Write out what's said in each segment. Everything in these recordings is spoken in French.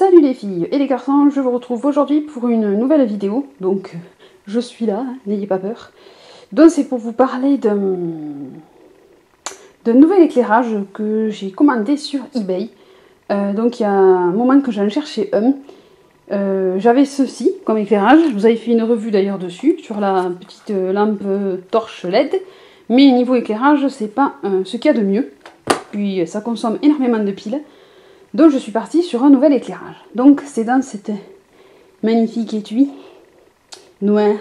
Salut les filles et les garçons, je vous retrouve aujourd'hui pour une nouvelle vidéo. Donc je suis là, hein, n'ayez pas peur. Donc c'est pour vous parler d'un nouvel éclairage que j'ai commandé sur eBay. Donc il y a un moment que j'en cherchais un. J'avais ceci comme éclairage, je vous avais fait une revue d'ailleurs dessus, sur la petite lampe torche LED. Mais niveau éclairage, c'est pas ce qu'il y a de mieux. Puis ça consomme énormément de piles. Donc je suis partie sur un nouvel éclairage. Donc c'est dans cette magnifique étui noir.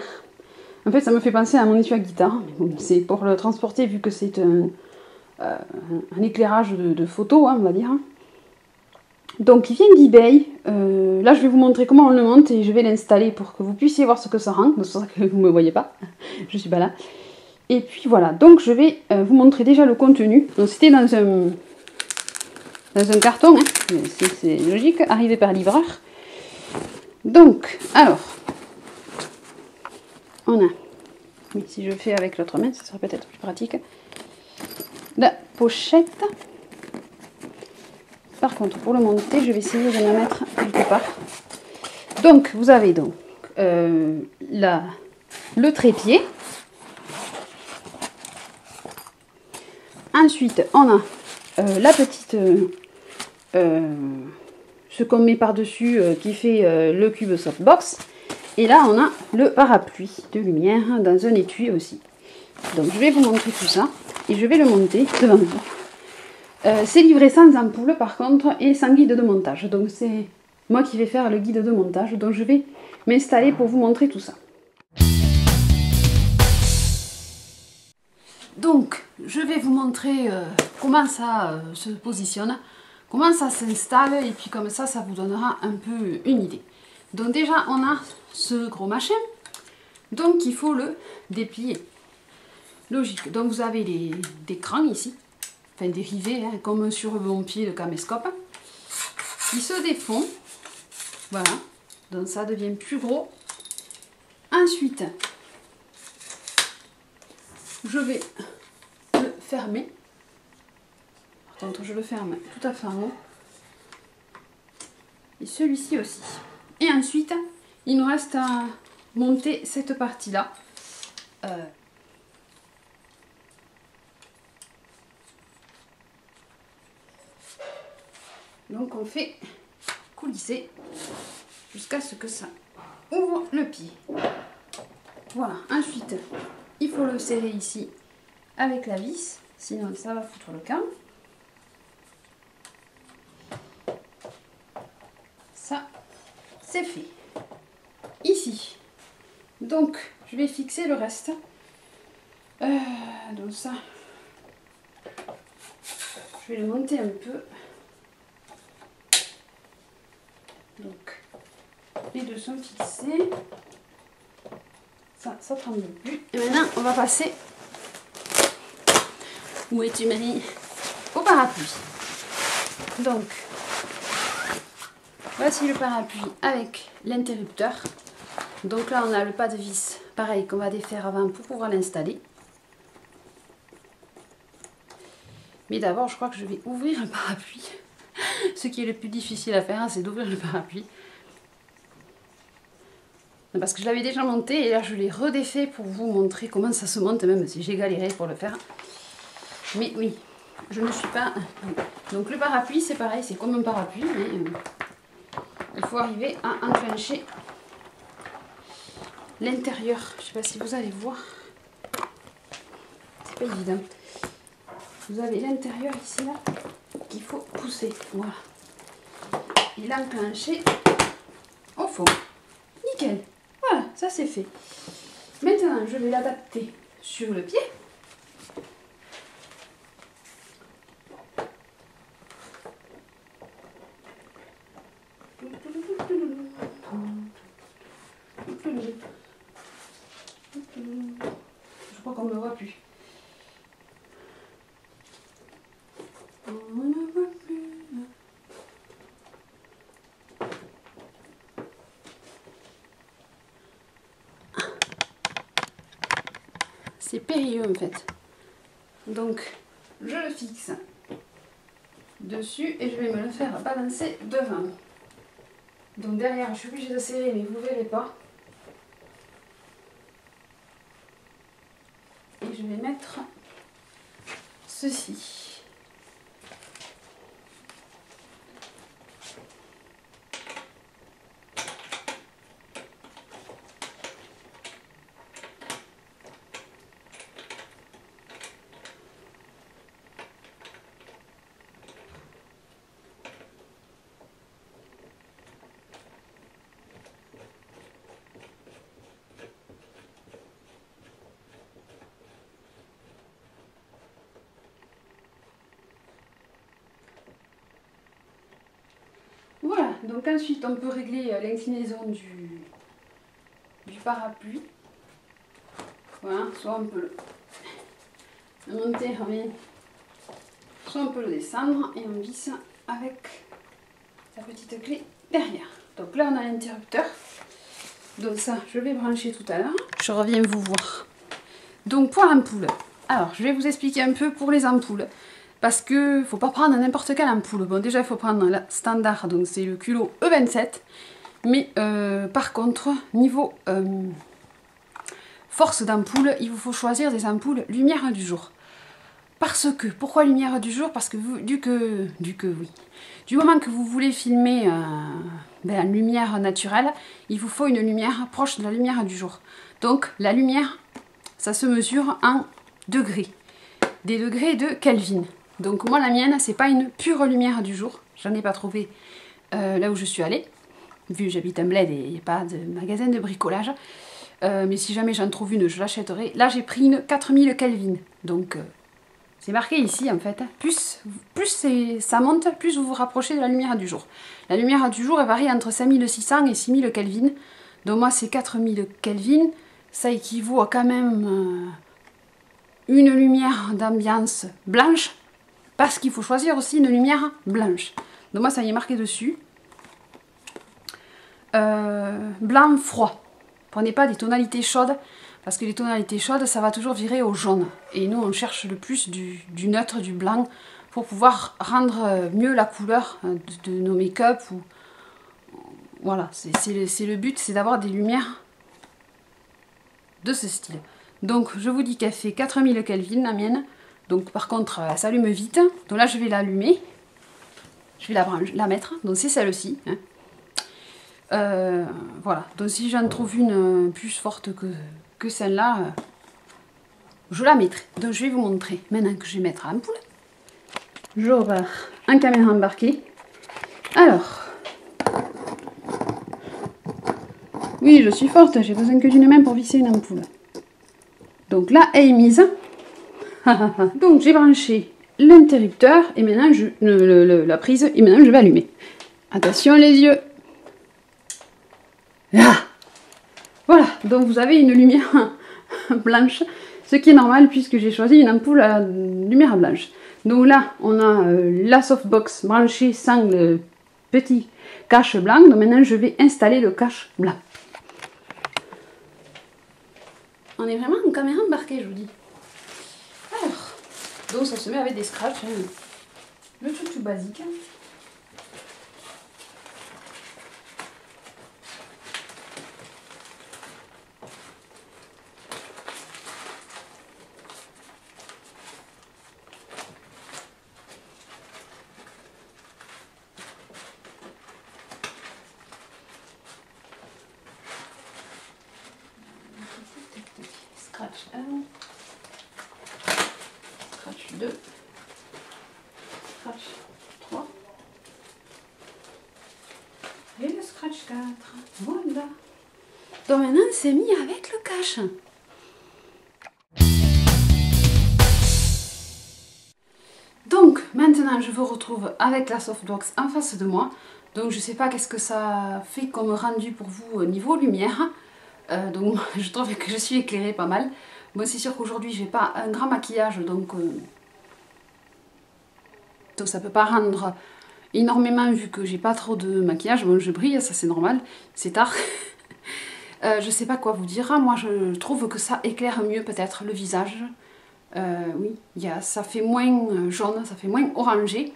En fait ça me fait penser à mon étui à guitare. Mais bon, c'est pour le transporter vu que c'est un éclairage de photo, hein, on va dire. Donc il vient d'eBay. Là je vais vous montrer comment on le monte et je vais l'installer pour que vous puissiez voir ce que ça rend. C'est pour ça que vous ne me voyez pas. Je suis pas là. Et puis voilà. Donc je vais vous montrer déjà le contenu. Donc c'était dans un carton, hein. C'est logique, arrivé par livreur. Donc, alors, on a, si je fais avec l'autre main, ça sera peut-être plus pratique, la pochette. Par contre, pour le monter, je vais essayer de la mettre quelque part. Donc, vous avez donc le trépied. Ensuite, on a la petite... ce qu'on met par-dessus qui fait le cube softbox. Et là, on a le parapluie de lumière dans un étui aussi. Donc, je vais vous montrer tout ça et je vais le monter devant vous. C'est livré sans ampoule par contre et sans guide de montage. Donc, c'est moi qui vais faire le guide de montage. Donc, je vais m'installer pour vous montrer tout ça. Donc, je vais vous montrer comment ça se positionne, comment ça s'installe, et puis comme ça, ça vous donnera un peu une idée. Donc déjà, on a ce gros machin, donc il faut le déplier. Logique, donc vous avez des crans ici, enfin des rivets, hein, comme sur mon pied de caméscope. Ils se défont, voilà, donc ça devient plus gros. Ensuite, je vais le fermer. Par contre, je le ferme tout à fait en haut. Et celui-ci aussi. Et ensuite, il nous reste à monter cette partie-là. Donc on fait coulisser jusqu'à ce que ça ouvre le pied. Voilà. Ensuite, il faut le serrer ici avec la vis, sinon ça va foutre le camp. Ça, c'est fait. Ici, donc je vais fixer le reste. Donc ça, je vais le monter un peu. Donc, les deux sont fixés. Ça tremble plus. Et maintenant, on va passer. Où es-tu, Marie? Au parapluie. Donc, voici le parapluie avec l'interrupteur. Donc là, on a le pas de vis, pareil, qu'on va défaire avant pour pouvoir l'installer. Mais d'abord, je crois que je vais ouvrir le parapluie. Ce qui est le plus difficile à faire, c'est d'ouvrir le parapluie. Parce que je l'avais déjà monté et là, je l'ai redéfait pour vous montrer comment ça se monte, même si j'ai galéré pour le faire. Mais oui, je ne suis pas... Donc le parapluie, c'est pareil, c'est comme un parapluie, mais il faut arriver à enclencher l'intérieur. Je ne sais pas si vous allez voir. C'est pas évident. Vous avez l'intérieur ici, là, qu'il faut pousser. Voilà. Et l'enclencher au fond. Nickel. Voilà, ça c'est fait. Maintenant, je vais l'adapter sur le pied. Je crois qu'on ne me voit plus. On ne voit plus. C'est périlleux en fait. Donc, je le fixe dessus et je vais me le faire balancer devant. Donc derrière, je suis obligée de serrer, mais vous ne verrez pas. Et je vais mettre ceci. Voilà, donc ensuite on peut régler l'inclinaison du parapluie. Voilà, soit on peut le monter, soit on peut le descendre et on visse avec la petite clé derrière. Donc là on a l'interrupteur. Donc ça, je vais brancher tout à l'heure. Je reviens vous voir. Donc pour l'ampoule, alors je vais vous expliquer un peu pour les ampoules. Parce que faut pas prendre n'importe quelle ampoule. Bon, déjà il faut prendre la standard, donc c'est le culot E27. Mais par contre, niveau force d'ampoule, il vous faut choisir des ampoules lumière du jour. Parce que, pourquoi lumière du jour? Parce que du moment que vous voulez filmer en lumière naturelle, il vous faut une lumière proche de la lumière du jour. Donc la lumière, ça se mesure en degrés. Des degrés de Kelvin. Donc moi la mienne, c'est pas une pure lumière du jour. J'en ai pas trouvé là où je suis allée. Vu que j'habite un bled et il n'y a pas de magasin de bricolage. Mais si jamais j'en trouve une, je l'achèterai. Là j'ai pris une 4000 Kelvin. Donc c'est marqué ici en fait. Plus ça monte, plus vous vous rapprochez de la lumière du jour. La lumière du jour elle varie entre 5600 et 6000 Kelvin. Donc moi c'est 4000 Kelvin. Ça équivaut à quand même une lumière d'ambiance blanche. Parce qu'il faut choisir aussi une lumière blanche. Donc moi ça y est marqué dessus. Blanc froid. Prenez pas des tonalités chaudes. Parce que les tonalités chaudes ça va toujours virer au jaune. Et nous on cherche le plus du neutre, du blanc. Pour pouvoir rendre mieux la couleur de nos make-up. Voilà, c'est le but, c'est d'avoir des lumières de ce style. Donc je vous dis qu'elle fait 4000 Kelvin la mienne. Donc par contre elle s'allume vite. Donc là je vais l'allumer. Je vais la mettre. Donc c'est celle-ci. Hein. Voilà. Donc si j'en trouve une plus forte que celle-là, je la mettrai. Donc je vais vous montrer maintenant que je vais mettre l'ampoule. Je repars en caméra embarquée. Alors. Oui, je suis forte. J'ai besoin que d'une main pour visser une ampoule. Donc là elle est mise. Donc j'ai branché l'interrupteur et maintenant la prise et maintenant je vais allumer. Attention les yeux. Ah, voilà, donc vous avez une lumière blanche, ce qui est normal puisque j'ai choisi une ampoule à lumière blanche. Donc là on a la softbox branchée sans le petit cache blanc. Donc maintenant je vais installer le cache blanc. On est vraiment en caméra embarquée, je vous dis. Alors, donc ça se met avec des scratchs, hein. Le truc tout basique. Scratch 1, scratch 2, scratch 3 et le scratch 4. Voilà. Donc maintenant c'est mis avec le cache. Donc maintenant je vous retrouve avec la softbox en face de moi. Donc je sais pas qu'est-ce que ça fait comme rendu pour vous au niveau lumière. Donc je trouve que je suis éclairée pas mal. Bon c'est sûr qu'aujourd'hui j'ai pas un grand maquillage donc ça peut pas rendre énormément vu que j'ai pas trop de maquillage. Bon je brille, ça c'est normal, c'est tard. Je sais pas quoi vous dire, moi je trouve que ça éclaire mieux peut-être le visage. Oui, ça fait moins jaune, ça fait moins orangé.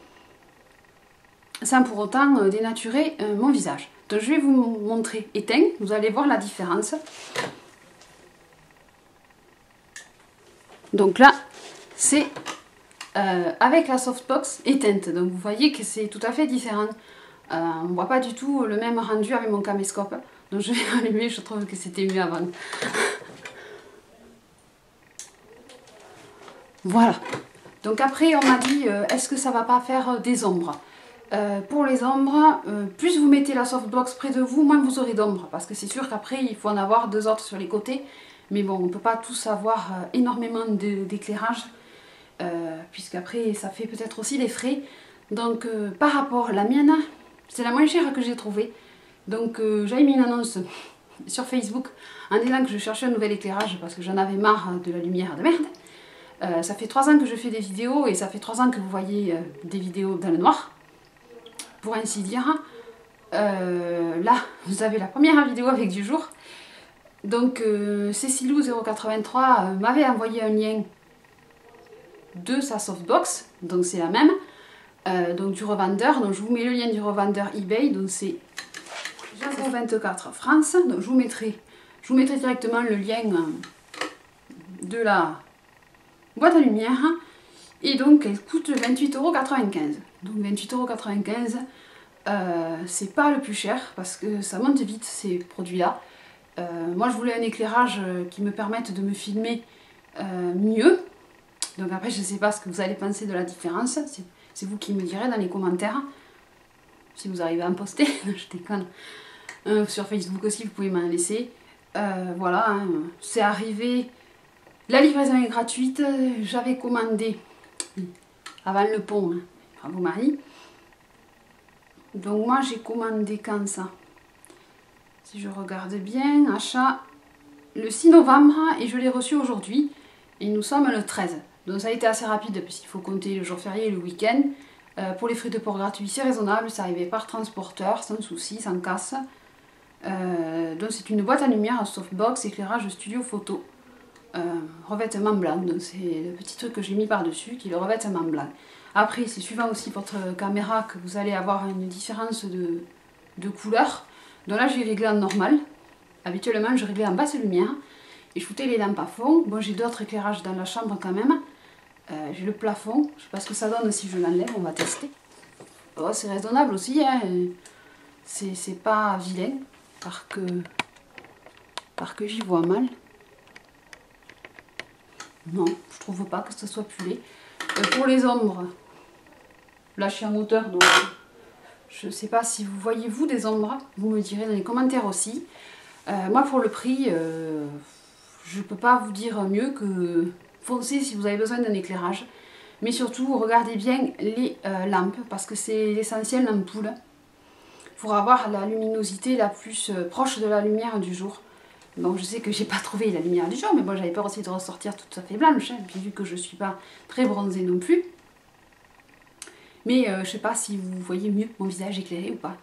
Sans pour autant dénaturer mon visage. Donc je vais vous montrer éteint, vous allez voir la différence. Donc là, c'est avec la softbox éteinte. Donc vous voyez que c'est tout à fait différent. On ne voit pas du tout le même rendu avec mon caméscope. Donc je vais allumer, je trouve que c'était mieux avant. Voilà. Donc après, on m'a dit, est-ce que ça va pas faire des ombres? Pour les ombres, plus vous mettez la softbox près de vous, moins vous aurez d'ombre. Parce que c'est sûr qu'après, il faut en avoir 2 autres sur les côtés. Mais bon, on ne peut pas tous avoir énormément d'éclairage. Puisqu'après, ça fait peut-être aussi des frais. Donc par rapport à la mienne, c'est la moins chère que j'ai trouvée. Donc j'avais mis une annonce sur Facebook en disant que je cherchais un nouvel éclairage parce que j'en avais marre de la lumière de merde. Ça fait 3 ans que je fais des vidéos et ça fait 3 ans que vous voyez des vidéos dans le noir, pour ainsi dire. Là, vous avez la première vidéo avec du jour. Donc Cécilou083 m'avait envoyé un lien de sa softbox, donc c'est la même, donc du revendeur. Donc je vous mets le lien du revendeur eBay, donc c'est 24 France. Donc je vous mettrai directement le lien de la boîte à lumière. Et donc elle coûte 28,95 €. Donc 28,95 €, c'est pas le plus cher parce que ça monte vite ces produits-là. Moi je voulais un éclairage qui me permette de me filmer mieux. Donc après je sais pas ce que vous allez penser de la différence. C'est vous qui me direz dans les commentaires. Si vous arrivez à me poster, je déconne. Sur Facebook aussi vous pouvez m'en laisser. Voilà, hein, c'est arrivé. La livraison est gratuite. J'avais commandé avant le pont, hein. Bravo Marie. Donc moi j'ai commandé quand ça? Si je regarde bien, achat le 6 novembre et je l'ai reçu aujourd'hui. Et nous sommes le 13. Donc ça a été assez rapide puisqu'il faut compter le jour férié et le week-end. Pour les frais de port gratuits, c'est raisonnable. C'est arrivé par transporteur, sans souci, sans casse. Donc c'est une boîte à lumière softbox, éclairage studio photo. Revêtement blanc. Donc c'est le petit truc que j'ai mis par-dessus qui est le revêtement blanc. Après, c'est suivant aussi votre caméra que vous allez avoir une différence de couleur. Donc là, j'ai réglé en normal. Habituellement, je réglais en basse lumière. Et je foutais les lampes à fond. Bon, j'ai d'autres éclairages dans la chambre quand même. J'ai le plafond. Je sais pas ce que ça donne si je l'enlève. On va tester. Oh, c'est raisonnable aussi. Hein. C'est pas vilain. Parce que j'y vois mal. Non, je trouve pas que ce soit plus laid. Pour les ombres, là je suis en hauteur, donc je sais pas si vous voyez vous des ombres. Vous me direz dans les commentaires aussi. Moi pour le prix, je peux pas vous dire mieux que foncez si vous avez besoin d'un éclairage. Mais surtout, regardez bien les lampes, parce que c'est l'essentiel l'ampoule, pour avoir la luminosité la plus proche de la lumière du jour. Donc je sais que j'ai pas trouvé la lumière du jour, mais bon, j'avais peur aussi de ressortir toute à fait blanche, hein, puis vu que je suis pas très bronzée non plus. Mais je sais pas si vous voyez mieux mon visage éclairé ou pas.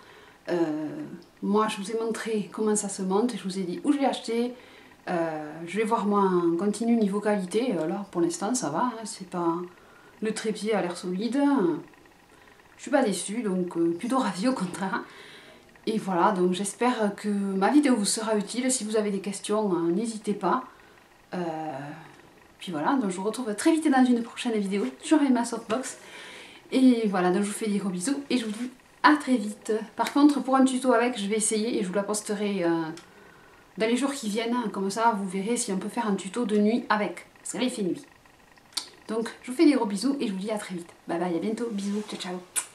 Moi je vous ai montré comment ça se monte, je vous ai dit où je l'ai acheté. Je vais voir moi en continu niveau qualité. Là pour l'instant ça va, hein, c'est pas... Le trépied a l'air solide. Je suis pas déçue, donc plutôt ravie au contraire. Et voilà, donc j'espère que ma vidéo vous sera utile. Si vous avez des questions, n'hésitez pas. Puis voilà, donc je vous retrouve très vite dans une prochaine vidéo sur ma softbox. Et voilà, donc je vous fais des gros bisous et je vous dis à très vite. Par contre, pour un tuto avec, je vais essayer et je vous la posterai dans les jours qui viennent. Comme ça, vous verrez si on peut faire un tuto de nuit avec. Parce que là, il fait nuit. Donc, je vous fais des gros bisous et je vous dis à très vite. Bye bye, à bientôt. Bisous, ciao ciao.